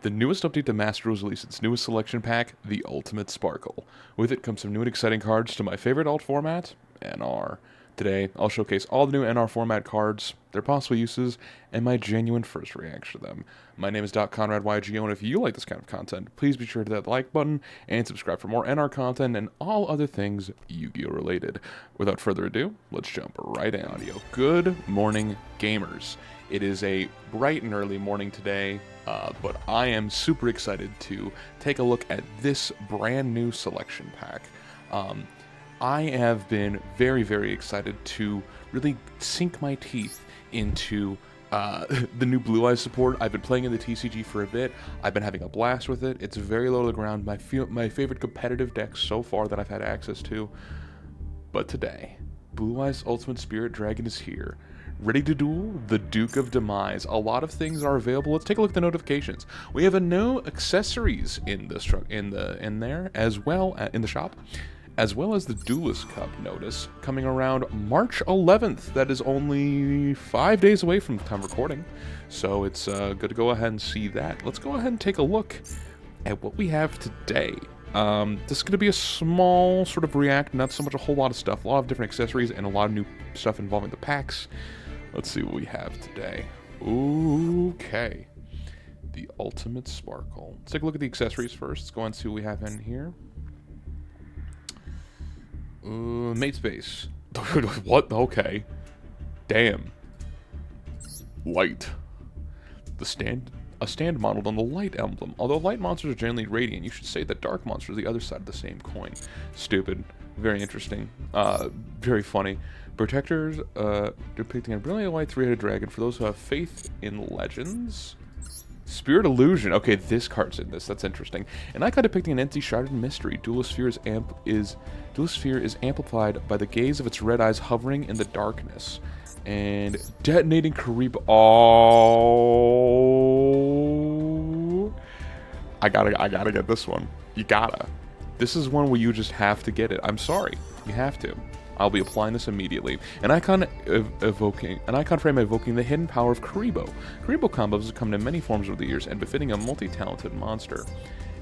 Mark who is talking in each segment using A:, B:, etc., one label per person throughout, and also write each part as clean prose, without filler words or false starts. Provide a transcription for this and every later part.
A: The newest update to MasterDuel released its newest selection pack, the Ultimate Sparkle. With it comes some new and exciting cards to my favorite alt format, NR. Today, I'll showcase all the new NR format cards, their possible uses, and my genuine first reaction to them. My name is Doc Conrad Yugioh, and if you like this kind of content, please be sure to hit that like button and subscribe for more NR content and all other things Yu-Gi-Oh related. Without further ado, let's jump right in audio. Good morning, gamers. It is a bright and early morning today, but I am super excited to take a look at this brand new selection pack. I have been very, very excited to really sink my teeth into the new Blue Eyes support. I've been playing in the TCG for a bit. I've been having a blast with it. It's very low to the ground. My favorite competitive deck so far that I've had access to. But today, Blue Eyes Ultimate Spirit Dragon is here. Ready to duel the Duke of Demise. A lot of things are available. Let's take a look at the notifications. We have a no accessories in there as well in the shop, as well as the Duelist Cup notice coming around March 11th. That is only 5 days away from the time recording, so it's good to go ahead and see that. Let's go ahead and take a look at what we have today. This is going to be a small sort of react, not so much a whole lot of stuff, a lot of different accessories and a lot of new stuff involving the packs. Let's see what we have today. Okay. The Ultimate Sparkle. Let's take a look at the accessories first. Let's go and see what we have in here. Mate Space. What? Okay. Damn. Light. A stand modeled on the light emblem. Although light monsters are generally radiant, you should say that dark monsters are the other side of the same coin. Stupid. Very interesting. Very funny. Protectors, depicting a brilliant white three-headed dragon for those who have faith in legends. Spirit Illusion. Okay, this card's in this. That's interesting. An icon depicting an empty shrouded mystery. Duelist Sphere is amplified by the gaze of its red eyes hovering in the darkness. And detonating Kariba. Oh, I gotta get this one. You gotta. This is one where you just have to get it. I'm sorry, you have to. I'll be applying this immediately. An icon frame evoking the hidden power of Karibo. Karibo combos have come in many forms over the years and befitting a multi-talented monster.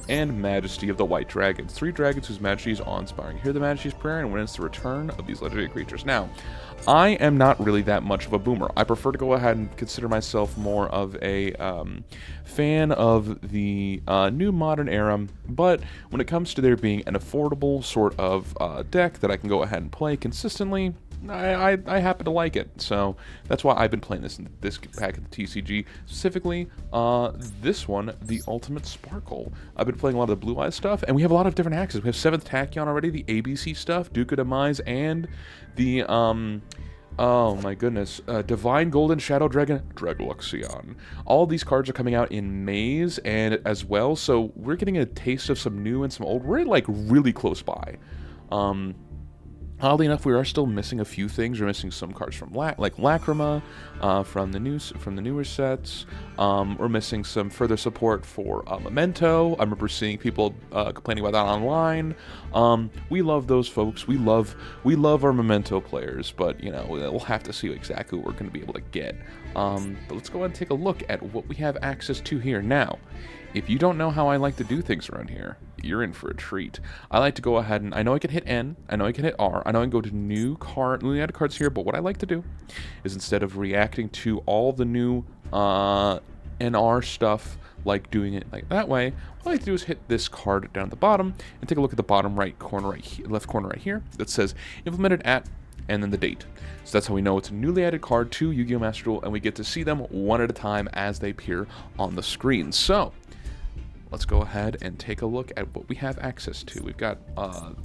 A: And Majesty of the White Dragons. 3 dragons whose majesty is awe-inspiring. Hear the Majesty's prayer and witness the return of these legendary creatures. Now, I am not really that much of a boomer. I prefer to go ahead and consider myself more of a fan of the new modern era, but when it comes to there being an affordable sort of deck that I can go ahead and play consistently, I happen to like it, so that's why I've been playing this pack of the TCG, specifically this one, the Ultimate Sparkle. I've been playing a lot of the Blue Eyes stuff, and we have a lot of different axes. We have 7th Tachyon already, the ABC stuff, Duke of Demise, and the oh my goodness, Divine Golden Shadow Dragon, Dragluxion. All these cards are coming out in Maze and as well, so we're getting a taste of some new and some old. We're like really close by. Oddly enough, we are still missing a few things. We're missing some cards from like Lacrima, from the newer sets. We're missing some further support for Memento. I remember seeing people complaining about that online. We love those folks. We love our Memento players, but you know we'll have to see exactly what we're going to be able to get. But let's go ahead and take a look at what we have access to here now. If you don't know how I like to do things around here, you're in for a treat. I like to go ahead and, I know I can hit N, I know I can hit R, I know I can go to newly added cards here, but what I like to do is instead of reacting to all the new NR stuff, like doing it like that way, what I like to do is hit this card down at the bottom and take a look at the bottom right corner, left corner right here, that says implemented at, and then the date. So that's how we know it's a newly added card to Yu-Gi-Oh! Master Duel, and we get to see them one at a time as they appear on the screen. So let's go ahead and take a look at what we have access to. We've got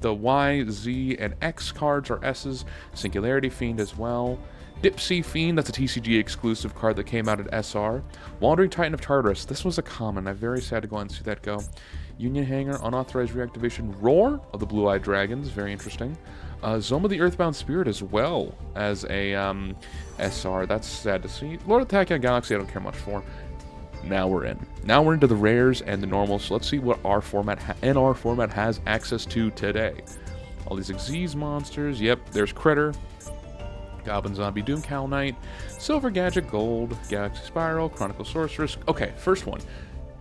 A: the Y, Z, and X cards, or S's. Singularity Fiend as well. Dipsy Fiend, that's a TCG exclusive card that came out at SR. Wandering Titan of Tartarus, this was a common. I'm very sad to go and see that go. Union Hanger, unauthorized reactivation. Roar of the Blue-Eyed Dragons, very interesting. Zoma the Earthbound Spirit as well as a SR, that's sad to see. Lord of the Tachyon Galaxy, I don't care much for. Now we're in. Now we're into the rares and the normals. So let's see what our NR format has access to today. All these Xyz monsters. Yep, there's Critter, Goblin Zombie, Doom Cowl Knight, Silver Gadget Gold, Galaxy Spiral, Chronicle Sorceress. Okay, first one.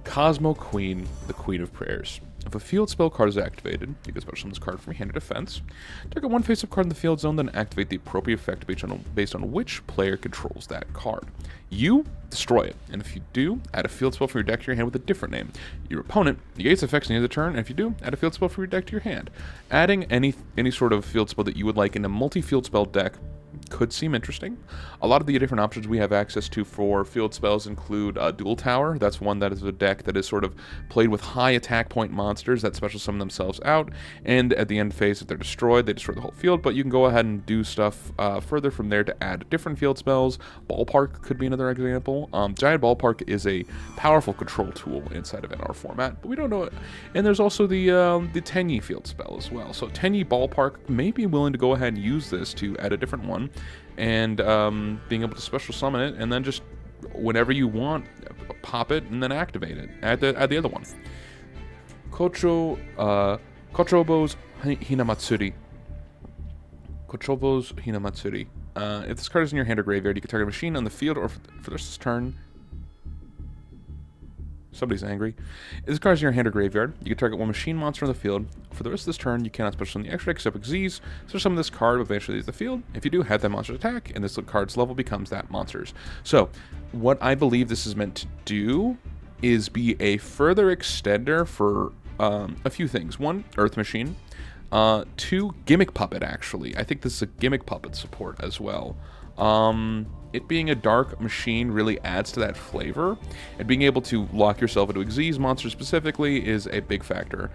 A: Cosmo Queen, the Queen of Prayers. If a field spell card is activated, you can special summon this card from your hand to defense. Target one face-up card in the field zone, then activate the appropriate effect based on which player controls that card. You destroy it, and if you do, add a field spell from your deck to your hand with a different name. Your opponent negates effects at the end of the turn, and if you do, add a field spell from your deck to your hand. Adding any sort of field spell that you would like in a multi-field spell deck could seem interesting. A lot of the different options we have access to for field spells include Duel Tower. That's one that is a deck that is sort of played with high attack point monsters that special summon themselves out, and at the end phase, if they're destroyed, they destroy the whole field, but you can go ahead and do stuff further from there to add different field spells. Ballpark could be another example. Giant Ballpark is a powerful control tool inside of NR format, but we don't know it. And there's also the Tenyi field spell as well. So Tenyi Ballpark may be willing to go ahead and use this to add a different one, and being able to special summon it, and then just whenever you want, pop it and then activate it. Add the other one. Kochobo's Hinamatsuri. Kochobo's Hinamatsuri. If this card is in your hand or graveyard, you can target a machine on the field or for the rest of this turn. Somebody's angry. If this card is in your hand or graveyard, you can target one machine monster on the field. For the rest of this turn, you cannot special summon the extra deck except Xyz, so summon this card will eventually leave the field. If you do, have that monster's attack, and this card's level becomes that monster's. So, what I believe this is meant to do is be a further extender for a few things. One, Earth Machine. Two, Gimmick Puppet, actually. I think this is a Gimmick Puppet support as well. It being a dark machine really adds to that flavor, and being able to lock yourself into Xyz monster specifically is a big factor,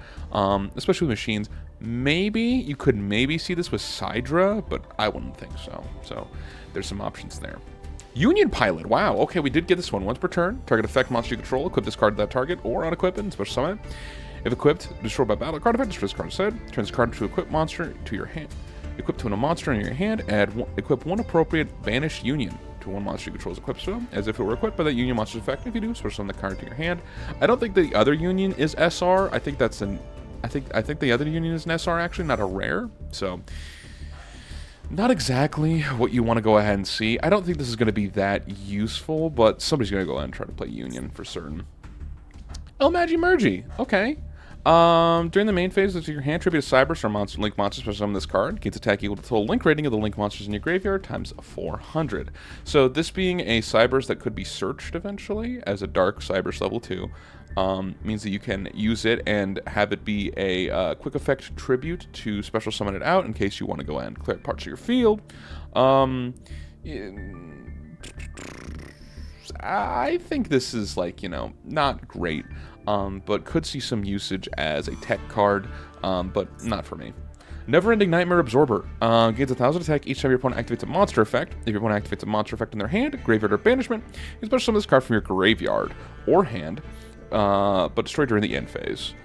A: especially with machines. Maybe you could see this with Sidra, but I wouldn't think so. So there's some options there. Union Pilot. Wow. Okay, we did get this one. Once per turn, target effect monster you control, equip this card to that target, or unequip it and special summon it. If equipped, destroyed by battle card effect, destroy this card instead. Turn this card to equip monster to your hand. Equip to a monster in your hand, equip one appropriate banished union to one monster you control as equipped spell, as if it were equipped by that union monster's effect. If you do, switch on the card to your hand. I don't think the other union is SR. I think that's I think the other union is an SR actually, not a rare. So not exactly what you want to go ahead and see. I don't think this is going to be that useful, but somebody's going to go ahead and try to play union for certain. El Magi Mergy. Okay. During the main phase of your hand, tribute a Cyberse or monster link monster special summon this card. Gains attack equal to the total link rating of the link monsters in your graveyard times 400. So this being a Cyberse that could be searched eventually as a dark Cyberse level 2, means that you can use it and have it be a quick effect tribute to special summon it out in case you want to go ahead and clear parts of your field. I think this is like, not great. But could see some usage as a tech card, but not for me. Never-Ending Nightmare Absorber. Gains 1,000 attack each time your opponent activates a monster effect. If your opponent activates a monster effect in their hand, graveyard, or banishment, you can special summon this card from your graveyard or hand, but destroy during the end phase.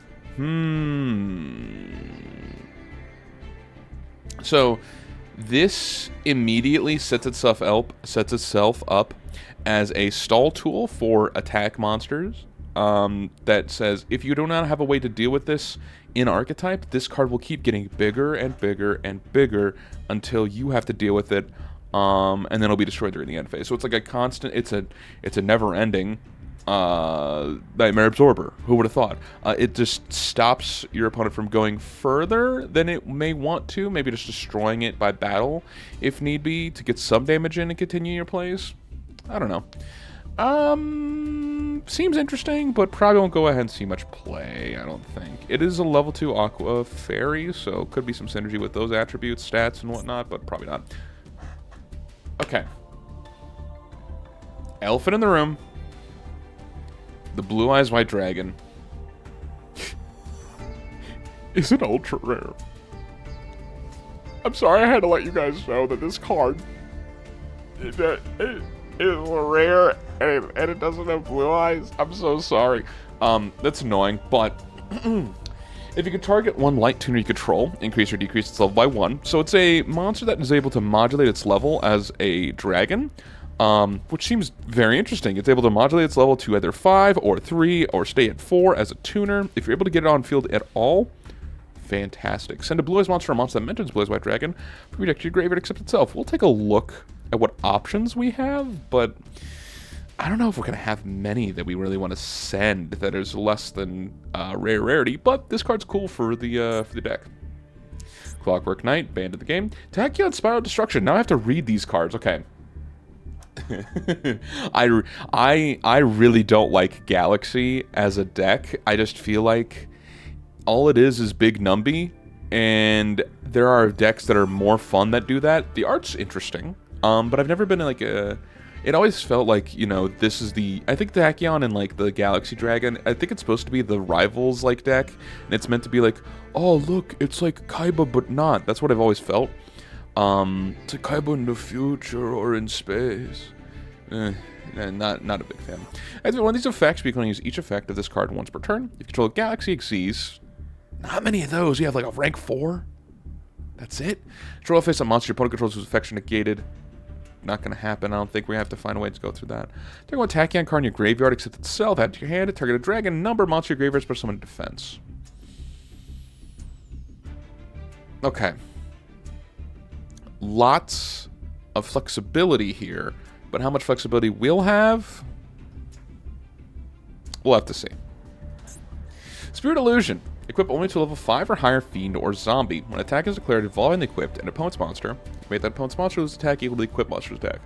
A: So this immediately sets itself up as a stall tool for attack monsters. That says if you do not have a way to deal with this in archetype, this card will keep getting bigger and bigger and bigger until you have to deal with it, and then it'll be destroyed during the end phase. So it's like a constant. It's a never-ending Nightmare Absorber. Who would have thought? It just stops your opponent from going further than it may want to. Maybe just destroying it by battle if need be to get some damage in and continue your plays. I don't know. Seems interesting, but probably won't go ahead and see much play, I don't think. It is a level 2 Aqua Fairy, so could be some synergy with those attributes, stats, and whatnot, but probably not. Okay. Elephant in the room. The Blue Eyes White Dragon. Is it ultra rare? I'm sorry, I had to let you guys know that this card is rare and it doesn't have blue eyes. I'm so sorry. That's annoying, but if you can target one light tuner you control, increase or decrease its level by 1. So it's a monster that is able to modulate its level as a dragon, which seems very interesting. It's able to modulate its level to either 5 or 3 or stay at 4 as a tuner. If you're able to get it on field at all, fantastic. Send a blue eyes monster or monster that mentions blue eyes white dragon from your deck to your graveyard except itself. We'll take a look at what options we have, but I don't know if we're going to have many that we really want to send that is less than rarity, but this card's cool for the deck. Clockwork Knight, banned in the game. Tachyon Spiral Destruction. Now I have to read these cards. Okay. I really don't like Galaxy as a deck. I just feel like all it is big Numby, and there are decks that are more fun that do that. The art's interesting, but I've never been like a... It always felt like, you know, this is the... I think the Tachyon and, like, the Galaxy Dragon, I think it's supposed to be the rivals, like, deck, and it's meant to be like, oh, look, it's like Kaiba, but not. That's what I've always felt. It's like Kaiba in the future or in space. Not a big fan. As one of these effects, we can use each effect of this card once per turn. If you control Galaxy Xyz, not many of those. You have, like, a rank 4. That's it. Control face a monster your opponent controls whose effects are negated. Not going to happen. I don't think we have to find a way to go through that. Talking about Tachyon card in your graveyard, except itself. Add to your hand. Target a dragon. Number monster your graveyard. Special summon defense. Okay. Lots of flexibility here, but how much flexibility we'll have, we'll have to see. Spirit Illusion. Equip only to level 5 or higher Fiend or Zombie. When attack is declared involving the equipped and opponent's monster, make that opponent's monster lose attack equal to the equipped monster's deck.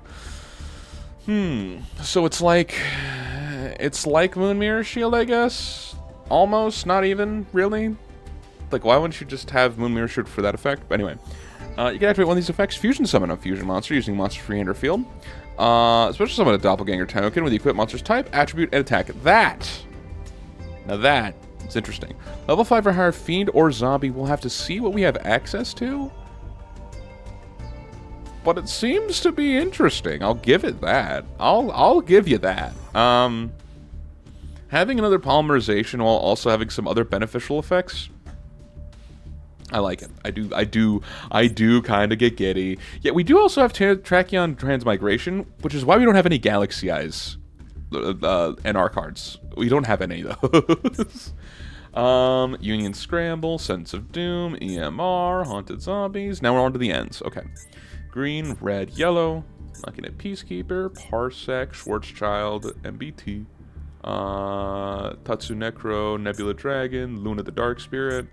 A: So it's like Moon Mirror Shield, I guess? Almost, not even, really? Like, why wouldn't you just have Moon Mirror Shield for that effect? But anyway, you can activate one of these effects. Fusion Summon a Fusion monster using monster free hand or field. Special Summon a Doppelganger token with the equipped monster's type, attribute, and attack. Now that is interesting. Level 5 or higher Fiend or Zombie. We'll have to see what we have access to. But it seems to be interesting. I'll give it that. I'll give you that. Having another polymerization while also having some other beneficial effects, I like it. I do kind of get giddy. Yet we do also have Tachyon Transmigration, which is why we don't have any Galaxy Eyes NR cards. We don't have any of those. Union Scramble, Sense of Doom, EMR, Haunted Zombies. Now we're on to the ends. Okay. Green, red, yellow. Looking at Peacekeeper, Parsec, Schwarzschild, MBT. Tatsunecro, Nebula Dragon, Luna the Dark Spirit.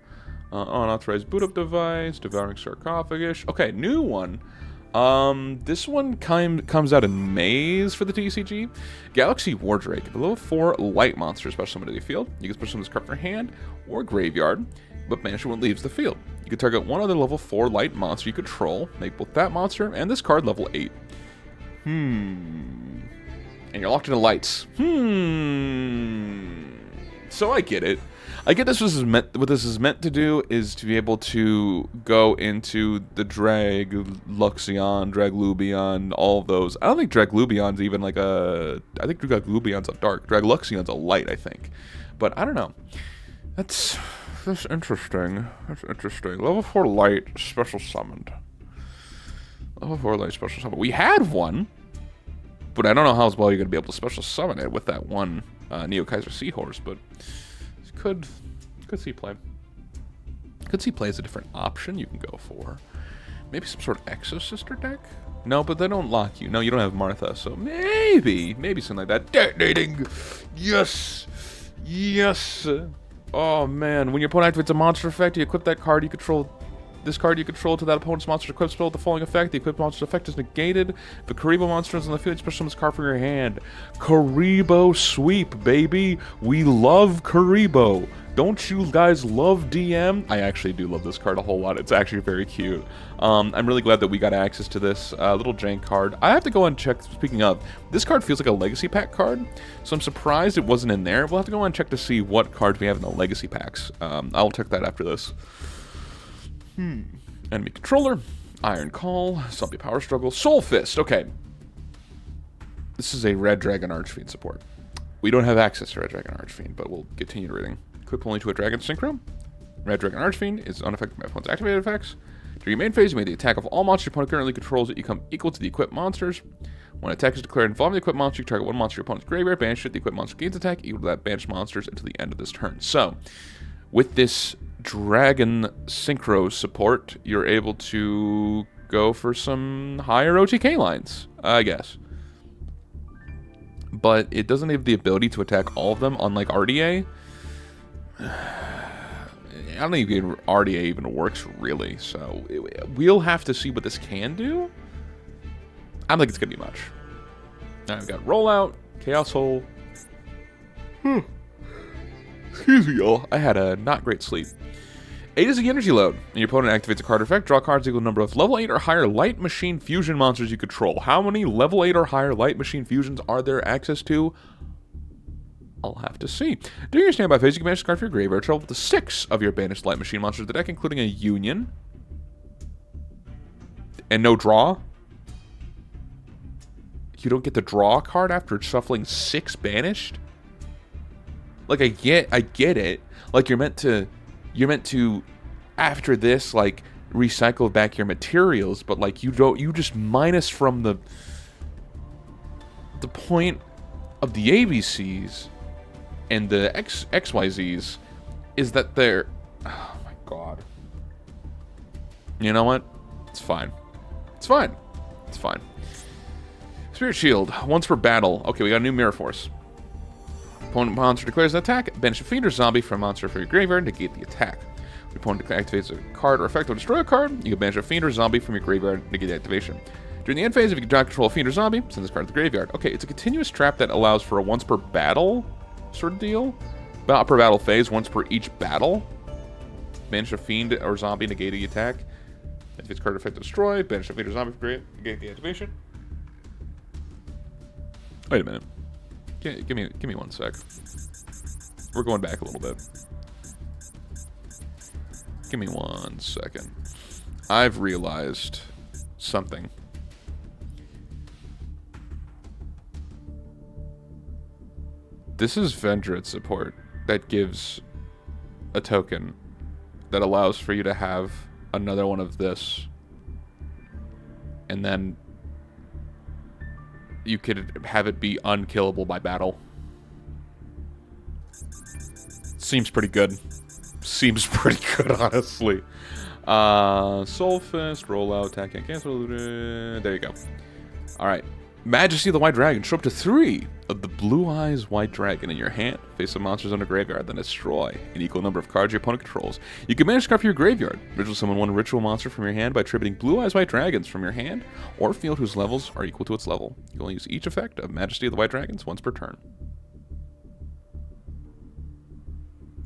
A: Unauthorized boot up device, Devouring Sarcophagus. Okay, new one. This one comes out in Maze for the TCG. Galaxy Wardrake, the level 4 light monster special summon to the field. You can special summon this card from your hand or graveyard, but banish it when it leaves the field. You can target one other level 4 light monster you control, make both that monster and this card level 8. And you're locked into lights. So I get it. I get what this is meant to do is to be able to go into the Drag Luxion, Drag Lubion, all of those. I don't think Drag Lubion's even like a... I think Drag Lubion's a dark. Drag Luxion's a light, I think. But I don't know. That's interesting. That's interesting. Level 4 light, special summoned. Level 4 light, special summoned. We had one, but I don't know how well you're going to be able to special summon it with that one Neo Kaiser Seahorse, but... Could see play. Could see play as a different option you can go for. Maybe some sort of Exo-Sister deck? No, but they don't lock you. No, you don't have Martha, so maybe something like that. Detonating! Yes! Yes! Oh, man. When your opponent activates a monster effect, you equip that card you control... This card you control to that opponent's monster equipped spell with the following effect. The equipped monster's effect is negated. If a Karibo monster is on the field, special summon this card from your hand. Karibo Sweep, baby. We love Karibo. Don't you guys love DM? I actually do love this card a whole lot. It's actually very cute. I'm really glad that we got access to this little jank card. I have to go and check, speaking of, this card feels like a Legacy Pack card, so I'm surprised it wasn't in there. We'll have to go and check to see what cards we have in the Legacy Packs. I'll check that after this. Enemy Controller, Iron Call, Zombie Power Struggle, Soul Fist. Okay. This is a Red Dragon Archfiend support. We don't have access to Red Dragon Archfiend, but we'll continue reading. Equip only to a Dragon Synchro. Red Dragon Archfiend is unaffected by opponent's activated effects. During your main phase, you make the attack of all monsters your opponent currently controls that you become equal to the equipped monsters. When an attack is declared involving the equipped monster, you target one monster your opponent's graveyard, banish it. The equipped monster gains attack equal to that banished monsters until the end of this turn. So, with this Dragon Synchro support, you're able to go for some higher OTK lines, I guess. but it doesn't have the ability to attack all of them, unlike RDA. I don't think RDA even works, really, so we'll have to see what this can do. I don't think it's going to be much. Now I've got Rollout, Chaos Hole. Excuse me, y'all. I had a not great sleep. 8 is the energy load. When your opponent activates a card effect, draw cards equal to the number of level 8 or higher light machine fusion monsters you control. How many level 8 or higher light machine fusions are there access to? I'll have to see. During your standby phase, you can banish a card from your graveyard. Travel to 6 of your banished light machine monsters to the deck, including a Union. And no draw? You don't get to draw a card after shuffling 6 banished? Like, I get it. Like, you're meant to, after this, like, recycle back your materials, but, like, you just minus from the point of the ABCs and the XYZs is that they're, oh my god. You know what? It's fine. It's fine. It's fine. Spirit Shield, once per battle. Okay, we got a new Mirror Force. Opponent monster declares an attack, banish a fiend or zombie from a monster from your graveyard, negate the attack. When the opponent activates a card or effect or destroy a card, you can banish a fiend or zombie from your graveyard, negate the activation. During the end phase, if you can control a fiend or zombie, send this card to the graveyard. Okay, it's a continuous trap that allows for a once per battle sort of deal. About per battle phase, once per each battle. Banish a fiend or zombie, negate the attack. Activates card effect to destroy, banish a fiend or zombie from negate the activation. Wait a minute. Give me 1 sec. We're going back a little bit. Give me 1 second. I've realized something. This is Vendred support that gives a token that allows for you to have another one of this. And then you could have it be unkillable by battle. Seems pretty good. Seems pretty good, honestly. Soul Fist, Rollout, Attack, and Cancel. There you go. Alright. Majesty of the White Dragon. Show up to 3 of the Blue Eyes White Dragon in your hand. Face some monsters under graveyard, then destroy an equal number of cards your opponent controls. You can manage a card from your graveyard. Ritual summon 1 ritual monster from your hand by attributing Blue Eyes White Dragons from your hand or field whose levels are equal to its level. You can only use each effect of Majesty of the White Dragons once per turn.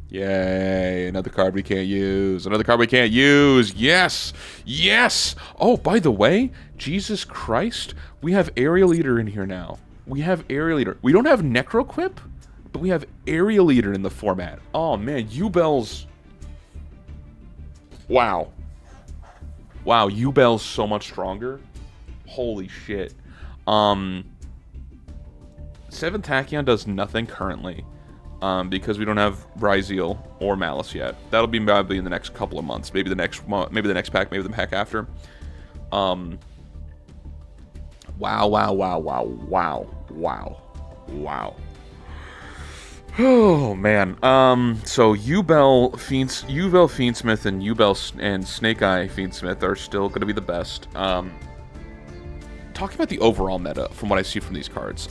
A: Yay, another card we can't use. Another card we can't use. Yes! Yes! Oh, by the way, Jesus Christ, we have Aerial Eater in here now. We have Aerial Eater. We don't have Necroquip, but we have Aerial Eater in the format. Oh, man, Yubel's... Wow. Wow, Yubel's so much stronger. Holy shit. 7 Tachyon does nothing currently. Because we don't have Ryzeal or Malice yet. That'll be probably in the next couple of months. Maybe the next pack, maybe the pack after. Wow. Oh man. So Yubel Fiendsmith and Yubel and Snake Eye Fiendsmith are still going to be the best. Talking about the overall meta, from what I see from these cards,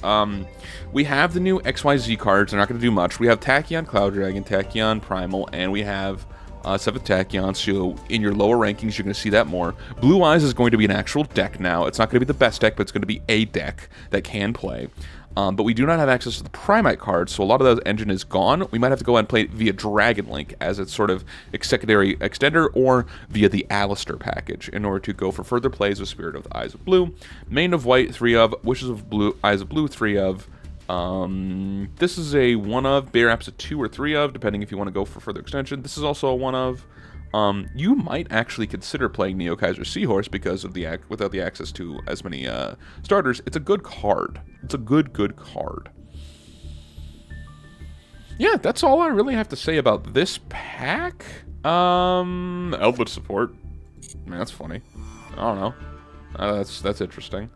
A: we have the new XYZ cards. They're not going to do much. We have Tachyon Cloud Dragon, Tachyon Primal, and we have 7th Tachyon. So in your lower rankings, you're going to see that more. Blue Eyes is going to be an actual deck now. It's not going to be the best deck, but it's going to be a deck that can play. But we do not have access to the Primite cards, so a lot of that engine is gone. We might have to go and play it via Dragon Link as its sort of secondary extender, or via the Alistair package in order to go for further plays with Spirit of the Eyes of Blue. Main of White, 3 of. Wishes of Blue, Eyes of Blue, 3 of. This is a 1 of. Bear Apps a 2 or 3 of, depending if you want to go for further extension. This is also a 1 of. You might actually consider playing Neo Kaiser Seahorse because of the without the access to as many starters. It's a good card. It's a good card. Yeah, that's all I really have to say about this pack. Eldritch support. I mean, that's funny. I don't know. That's interesting.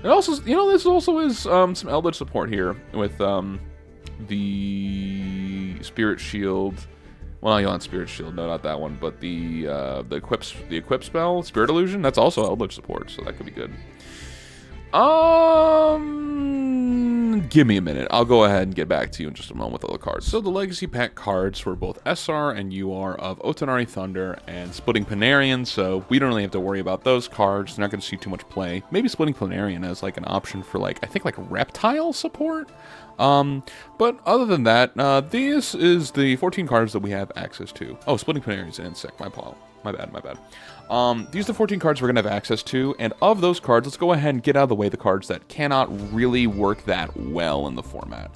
A: It also, this also is some Eldritch support here with the Spirit Shield. Well, you want Spirit Shield, no, not that one, but the equip spell, Spirit Illusion, that's also Eldritch support, so that could be good. Give me a minute. I'll go ahead and get back to you in just a moment with all the cards. So the Legacy Pack cards were both SR and UR of Otonari Thunder and Splitting Planarian, so we don't really have to worry about those cards. They're not going to see too much play. Maybe Splitting Planarian as like an option for like, I think like Reptile support? But other than that, this is the 14 cards that we have access to. Oh, Splitting Planarian is an insect. My bad. These are the 14 cards we're going to have access to, and of those cards, let's go ahead and get out of the way the cards that cannot really work that well in the format.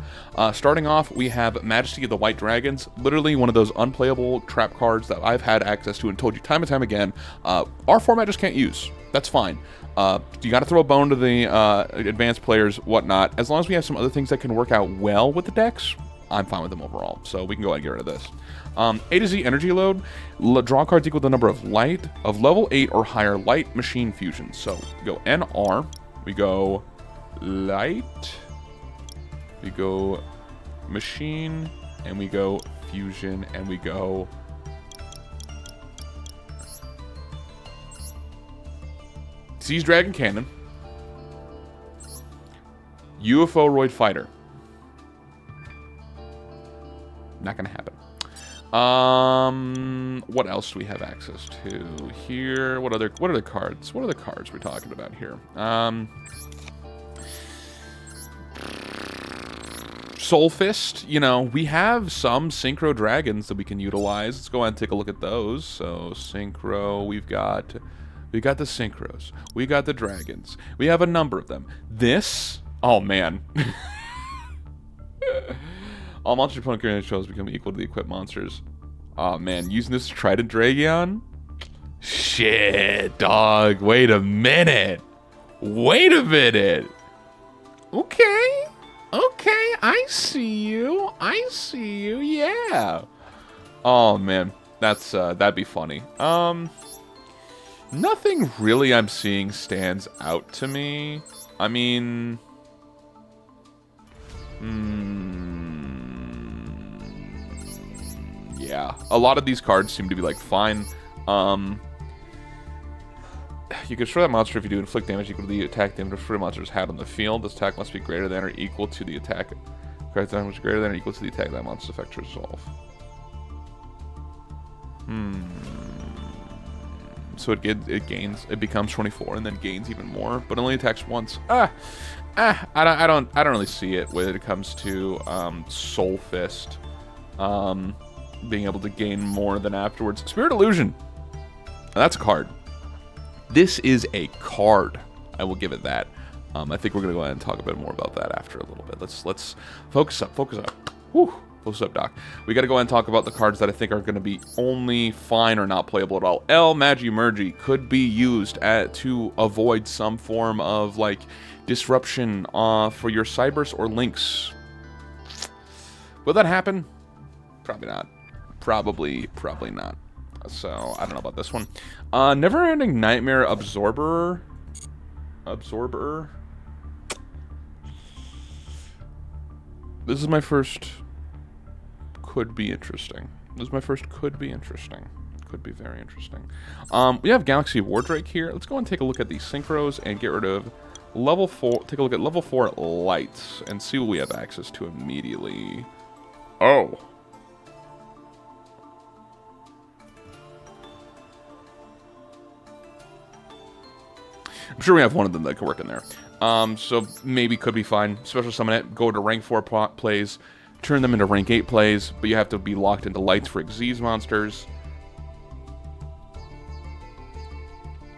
A: Starting off, we have Majesty of the White Dragons, literally one of those unplayable trap cards that I've had access to and told you time and time again, our format just can't use. That's fine. You got to throw a bone to the advanced players, whatnot. As long as we have some other things that can work out well with the decks, I'm fine with them overall. So we can go ahead and get rid of this. A to Z energy load. Draw cards equal to the number of light of level 8 or higher light machine fusions. So we go NR, we go light, we go machine, and we go fusion, and we go Seas Dragon Cannon, UFO Roid Fighter. Not gonna happen. What else do we have access to here? What other cards? What are the cards we're talking about here? Soul Fist, you know, we have some Synchro Dragons that we can utilize. Let's go ahead and take a look at those. So Synchro, we got the Synchros. We got the Dragons. We have a number of them. This, oh man. All monsters opponent creating shows become equal to the equipped monsters. Oh man, using this Trident Dragon? Shit, dog. Wait a minute. Okay. Okay, I see you. Yeah. Oh man, that's that'd be funny. Nothing really I'm seeing stands out to me. I mean, yeah, a lot of these cards seem to be like fine. You can destroy that monster if you do inflict damage equal to the attack damage destroy monsters had on the field. This attack must be greater than or equal to the attack. Correct damage greater than or equal to the attack that monster's effect to resolve. So it becomes 24 and then gains even more, but only attacks once. I don't really see it when it comes to Soul Fist being able to gain more than afterwards. Spirit Illusion. Now, that's a card. This is a card. I will give it that. I think we're gonna go ahead and talk a bit more about that after a little bit. Let's focus up. Whew. Focus up, Doc. We got to go ahead and talk about the cards that I think are going to be only fine or not playable at all. El Magi-Mergi could be used to avoid some form of like disruption for your Cybers or Lynx. Will that happen? Probably not. Probably not. So I don't know about this one. Never-Ending Nightmare Absorber. This is my first. Could be interesting. Could be very interesting. We have Galaxy Wardrake here. Let's go and take a look at these synchros and get rid of level 4. Take a look at level 4 lights and see what we have access to immediately. Oh. I'm sure we have one of them that could work in there. So maybe could be fine. Special summon it, go to rank 4 plays, turn them into rank 8 plays, but you have to be locked into lights for Xyz monsters.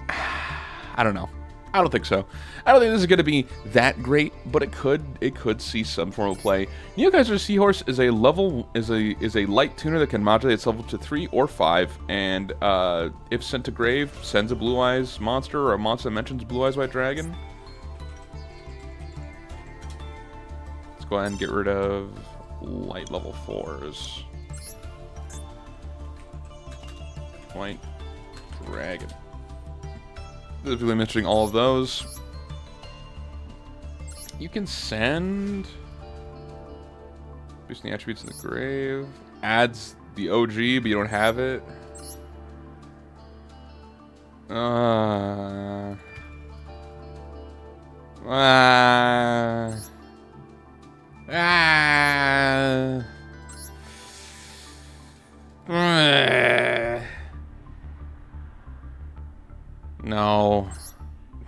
A: I don't know. I don't think so. I don't think this is going to be that great, but it could see some form of play. Neogeyser Seahorse is a light tuner that can modulate its level to 3 or 5, and if sent to grave, sends a Blue Eyes monster or a monster that mentions Blue Eyes White Dragon. Let's go ahead and get rid of light level 4s. White Dragon. This is really mentioning all of those. You can send boosting the attributes in the grave. Adds the OG, but you don't have it. Ah. No.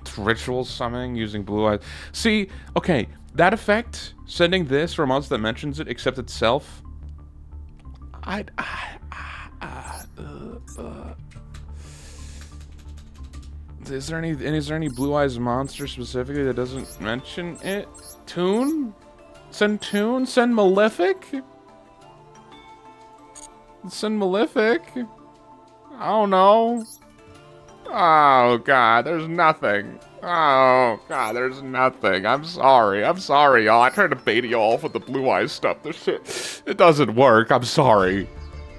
A: It's ritual summoning using blue eyes. See, okay, that effect, sending this or a monster that mentions it except itself. Is there any blue eyes monster specifically that doesn't mention it? Toon? Send Toon? Send Malefic? Send Malefic? I don't know. Oh god, there's nothing. Oh god, there's nothing. I'm sorry, y'all. I tried to bait you all with the blue eyes stuff. This shit, it doesn't work. I'm sorry.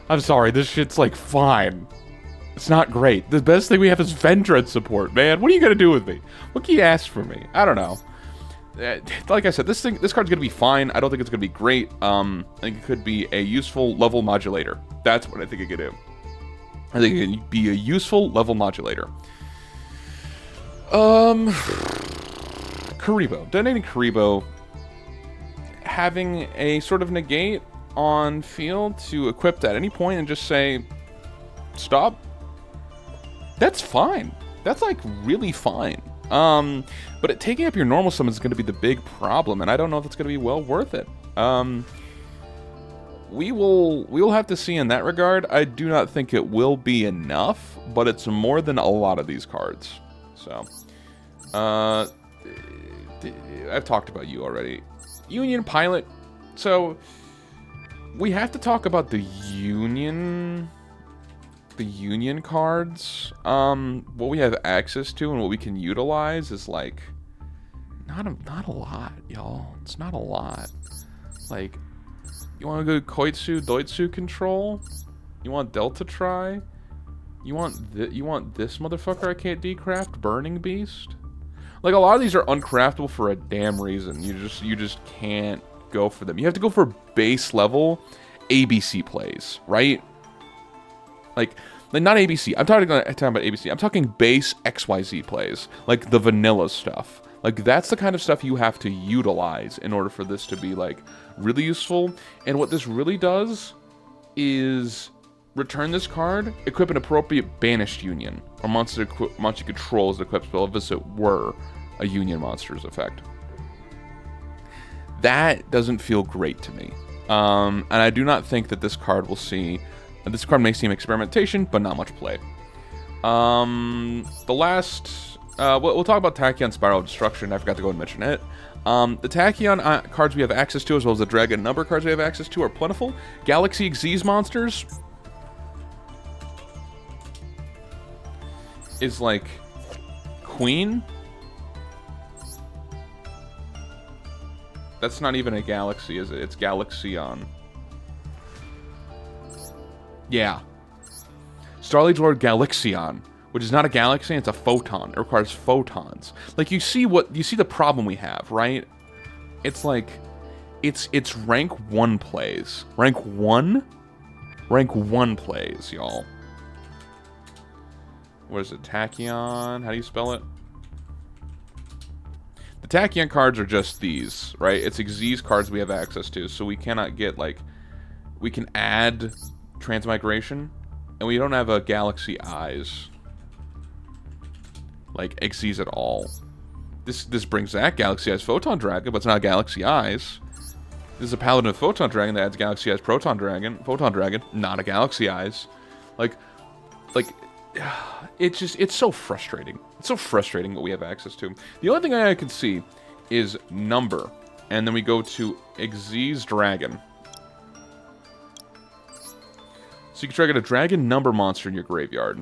A: This shit's like fine. It's not great. The best thing we have is Vendread support, man. What are you gonna do with me? What can you ask from me? I don't know. Like I said, this card's gonna be fine. I don't think it's gonna be great. I think it could be a useful level modulator. That's what I think it could do. I think it can be a useful level modulator. Karibo. Detonating Karibo. Having a sort of negate on field to equip at any point and just say, stop. That's fine. That's like really fine. But taking up your normal summon is going to be the big problem, and I don't know if it's going to be well worth it. We will have to see in that regard. I do not think it will be enough, but it's more than a lot of these cards. So, I've talked about you already. Union Pilot. So, we have to talk about the Union cards. What we have access to and what we can utilize is like not a lot, y'all. It's not a lot. Like, you want to go Koitsu Doitsu control? You want Delta Try? You want this motherfucker I can't decraft? Burning Beast? Like, a lot of these are uncraftable for a damn reason. You just can't go for them. You have to go for base level ABC plays, right? Like not ABC. I'm talking about ABC. I'm talking base XYZ plays, like the vanilla stuff. Like, that's the kind of stuff you have to utilize in order for this to be, like, really useful. And what this really does is return this card, equip an appropriate banished union, or monster controls the equipped spell if it were a union monster's effect. That doesn't feel great to me. And I do not think that this card will see... This card may see experimentation, but not much play. The last... we'll talk about Tachyon Spiral of Destruction. I forgot to go and mention it. The Tachyon cards we have access to, as well as the Dragon Number cards we have access to, are plentiful. Galaxy Xyz monsters is like Queen. That's not even a galaxy, is it? It's Galaxion. Yeah. Starlight Lord Galaxion, which is not a galaxy, it's a photon. It requires photons. Like, you see the problem we have, right? It's like, it's rank 1 plays. Rank 1? Rank 1 plays, y'all. What is it? Tachyon? How do you spell it? The Tachyon cards are just these, right? It's Xyz cards we have access to, so we cannot get, like... We can add Transmigration, and we don't have a Galaxy Eyes. Like, Xyz at all. This brings that Galaxy Eyes Photon Dragon, but it's not Galaxy Eyes. This is a Paladin of Photon Dragon that adds Galaxy Eyes Photon Dragon, not a Galaxy Eyes. Like, it's so frustrating. It's so frustrating what we have access to. The only thing I can see is Number, and then we go to Xyz Dragon. So you can try to get a Dragon Number monster in your graveyard.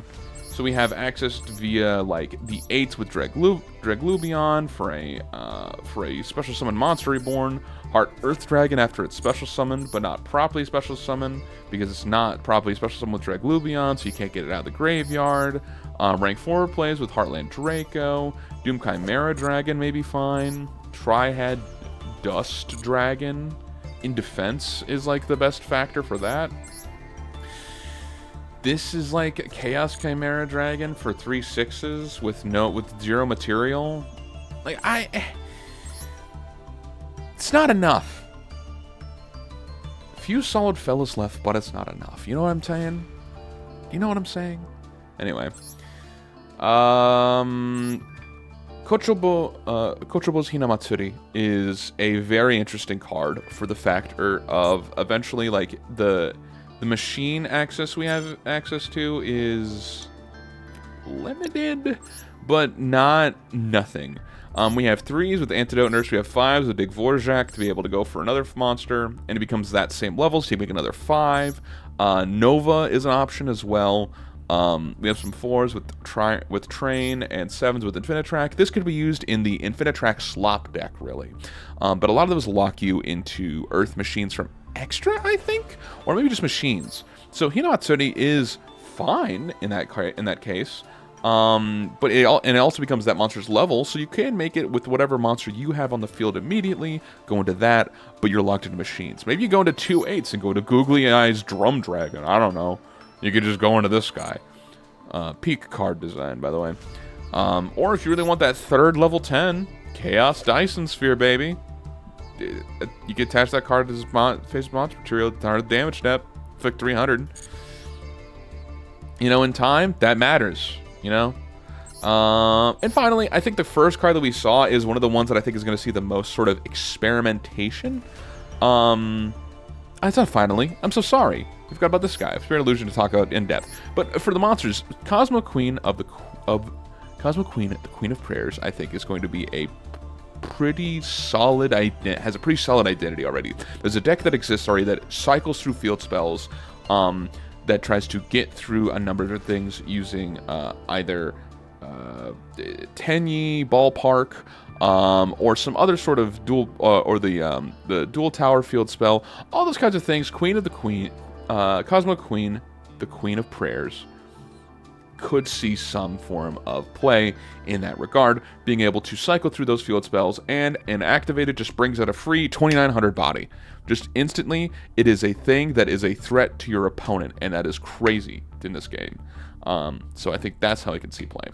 A: So we have access via, like, the 8s with Draglubion for a special summon monster reborn. Heart Earth Dragon after it's special summoned, but not properly special summoned, because it's not properly special summoned with Draglubion, so you can't get it out of the graveyard. Rank 4 plays with Heartland Draco. Doom Chimera Dragon may be fine. Trihead Dust Dragon in defense is, like, the best factor for that. This is like a Chaos Chimera Dragon for 3/6s with 0 material. Like, it's not enough. Few solid fellas left, but it's not enough. You know what I'm saying? You know what I'm saying? Anyway. Kochobo's Hinamatsuri is a very interesting card for the factor of eventually, like, the machine access we have access to is limited, but not nothing. We have 3s with Antidote Nurse, we have 5s with Big Vorjak to be able to go for another monster, and it becomes that same level, so you make another 5. Nova is an option as well. We have some 4s with Train and 7s with Infinitrack. This could be used in the Infinitrack slop deck, really. But a lot of those lock you into Earth machines from extra, I think? Or maybe just machines. So Hinamatsuri is fine in that case. But it also becomes that monster's level, so you can make it with whatever monster you have on the field immediately, go into that, but you're locked into machines. Maybe you go into 2 8s and go to Googly Eyes Drum Dragon. I don't know. You could just go into this guy. Peak card design, by the way. Or if you really want that 3rd level 10, Chaos Dyson Sphere, baby. You can attach that card to this face monster material, damage step, flick 300. You know, in time, that matters. You know? And finally, I think the first card that we saw is one of the ones that I think is going to see the most sort of experimentation. I thought finally. I'm so sorry. We forgot about this guy. Spirit Illusion to talk about in depth. But for the monsters, Cosmo Queen, the Queen of Prayers, I think is going to be a pretty solid has a pretty solid identity already. There's a deck that exists already that cycles through field spells, that tries to get through a number of different things using either Tenyi, Ballpark, or some other sort of dual, or the dual tower field spell, all those kinds of things. Cosmo Queen, the Queen of Prayers, could see some form of play in that regard, being able to cycle through those field spells, and activated just brings out a free 2900 body. Just instantly, it is a thing that is a threat to your opponent, and that is crazy in this game. So I think that's how I can see play.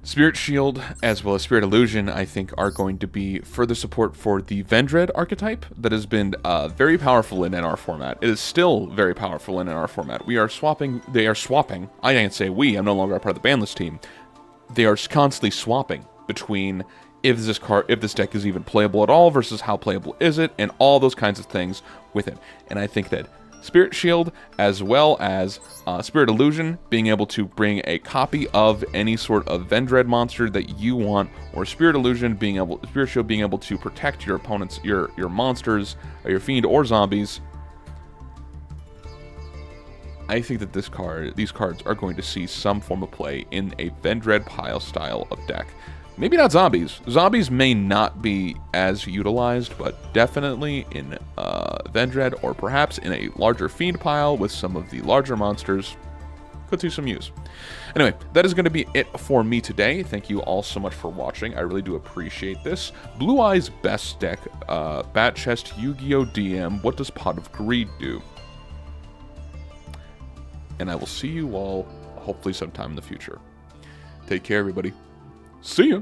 A: Spirit Shield, as well as Spirit Illusion, I think are going to be further support for the Vendread archetype that has been very powerful in NR format. It is still very powerful in NR format. They are swapping. I can't say we. I'm no longer a part of the ban list team. They are constantly swapping between if this deck is even playable at all versus how playable is it, and all those kinds of things with it. And I think that Spirit Shield, as well as Spirit Illusion, being able to bring a copy of any sort of Vendread monster that you want, or Spirit Shield being able to protect your opponents, your monsters, or your fiend or zombies. I think that these cards are going to see some form of play in a Vendread pile style of deck. Maybe not zombies. Zombies may not be as utilized, but definitely in Vendread, or perhaps in a larger fiend pile with some of the larger monsters. Could see some use. Anyway, that is going to be it for me today. Thank you all so much for watching. I really do appreciate this. Blue Eye's best deck, Bat Chest, Yu-Gi-Oh! DM, What Does Pot of Greed Do? And I will see you all hopefully sometime in the future. Take care, everybody. See ya!